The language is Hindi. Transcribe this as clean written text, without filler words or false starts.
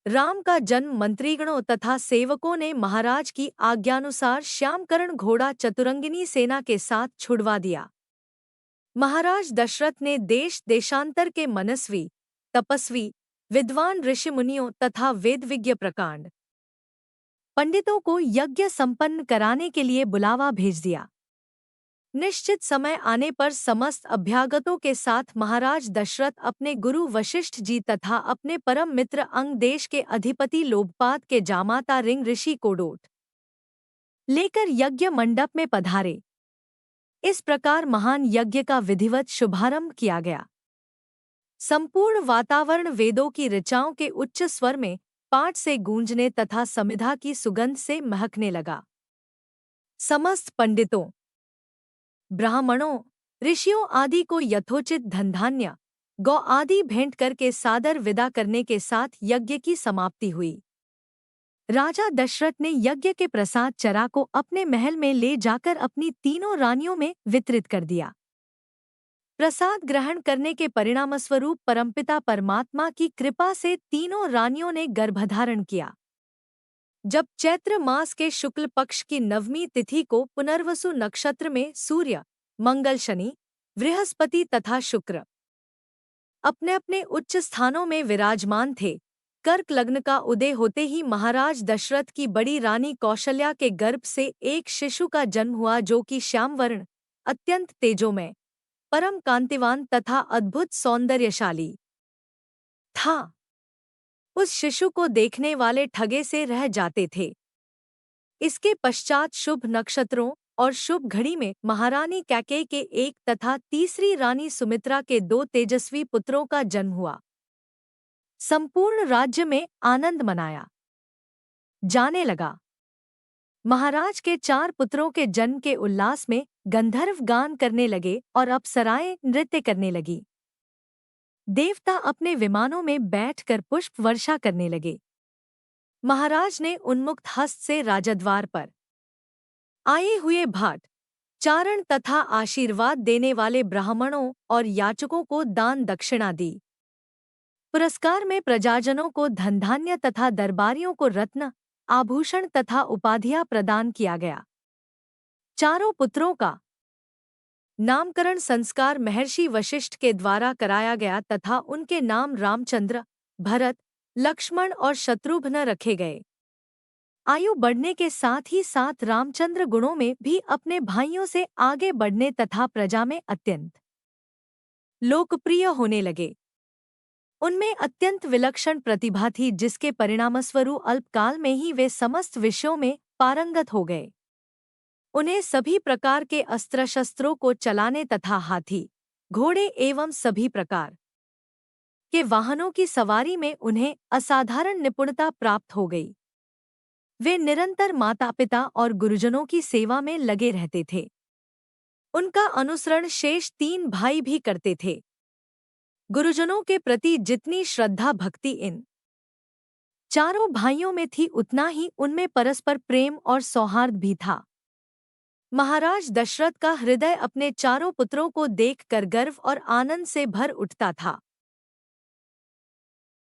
राम का जन्म मंत्रीगणों तथा सेवकों ने महाराज की आज्ञानुसार श्यामकरण घोड़ा चतुरंगिनी सेना के साथ छुड़वा दिया। महाराज दशरथ ने देश देशांतर के मनस्वी, तपस्वी, विद्वान ऋषि मुनियों तथा वेदविज्ञ प्रकांड पंडितों को यज्ञ संपन्न कराने के लिए बुलावा भेज दिया। निश्चित समय आने पर समस्त अभ्यागतों के साथ महाराज दशरथ अपने गुरु वशिष्ठ जी तथा अपने परम मित्र अंग देश के अधिपति लोभपाद के जामाता रिंग ऋषि कोडोट लेकर यज्ञ मंडप में पधारे। इस प्रकार महान यज्ञ का विधिवत शुभारंभ किया गया। संपूर्ण वातावरण वेदों की ऋचाओं के उच्च स्वर में पाठ से गूंजने तथा समिधा की सुगंध से महकने लगा। समस्त पंडितों, ब्राह्मणों, ऋषियों आदि को यथोचित धनधान्य, गौ आदि भेंट करके सादर विदा करने के साथ यज्ञ की समाप्ति हुई। राजा दशरथ ने यज्ञ के प्रसाद चरा को अपने महल में ले जाकर अपनी तीनों रानियों में वितरित कर दिया। प्रसाद ग्रहण करने के परिणामस्वरूप परमपिता परमात्मा की कृपा से तीनों रानियों ने गर्भधारण किया। जब चैत्र मास के शुक्ल पक्ष की नवमी तिथि को पुनर्वसु नक्षत्र में सूर्य, मंगल, शनि, बृहस्पति तथा शुक्र अपने अपने उच्च स्थानों में विराजमान थे, कर्क लग्न का उदय होते ही महाराज दशरथ की बड़ी रानी कौशल्या के गर्भ से एक शिशु का जन्म हुआ जो कि श्यामवर्ण, अत्यंत तेजोमय, परम कांतिवान तथा अद्भुत सौंदर्यशाली था। उस शिशु को देखने वाले ठगे से रह जाते थे। इसके पश्चात शुभ नक्षत्रों और शुभ घड़ी में महारानी कैकेयी के एक तथा तीसरी रानी सुमित्रा के दो तेजस्वी पुत्रों का जन्म हुआ। संपूर्ण राज्य में आनंद मनाया जाने लगा। महाराज के 4 पुत्रों के जन्म के उल्लास में गंधर्व गान करने लगे और अप्सराएं नृत्य करने लगी। देवता अपने विमानों में बैठकर पुष्प वर्षा करने लगे। महाराज ने उन्मुक्त हस्त से राजद्वार पर आए हुए भाट, चारण तथा आशीर्वाद देने वाले ब्राह्मणों और याचकों को दान दक्षिणा दी। पुरस्कार में प्रजाजनों को धनधान्य तथा दरबारियों को रत्न, आभूषण तथा उपाधियां प्रदान किया गया। चारों पुत्रों का नामकरण संस्कार महर्षि वशिष्ठ के द्वारा कराया गया तथा उनके नाम रामचंद्र, भरत, लक्ष्मण और शत्रुघ्न रखे गए। आयु बढ़ने के साथ ही साथ रामचंद्र गुणों में भी अपने भाइयों से आगे बढ़ने तथा प्रजा में अत्यंत लोकप्रिय होने लगे। उनमें अत्यंत विलक्षण प्रतिभा थी जिसके परिणामस्वरूप अल्पकाल में ही वे समस्त विषयों में पारंगत हो गए। उन्हें सभी प्रकार के अस्त्र शस्त्रों को चलाने तथा हाथी, घोड़े एवं सभी प्रकार के वाहनों की सवारी में उन्हें असाधारण निपुणता प्राप्त हो गई। वे निरंतर माता पिता और गुरुजनों की सेवा में लगे रहते थे। उनका अनुसरण शेष 3 भाई भी करते थे। गुरुजनों के प्रति जितनी श्रद्धा भक्ति इन चारों भाइयों में थी उतना ही उनमें परस्पर प्रेम और सौहार्द भी था। महाराज दशरथ का हृदय अपने चारों पुत्रों को देखकर गर्व और आनंद से भर उठता था।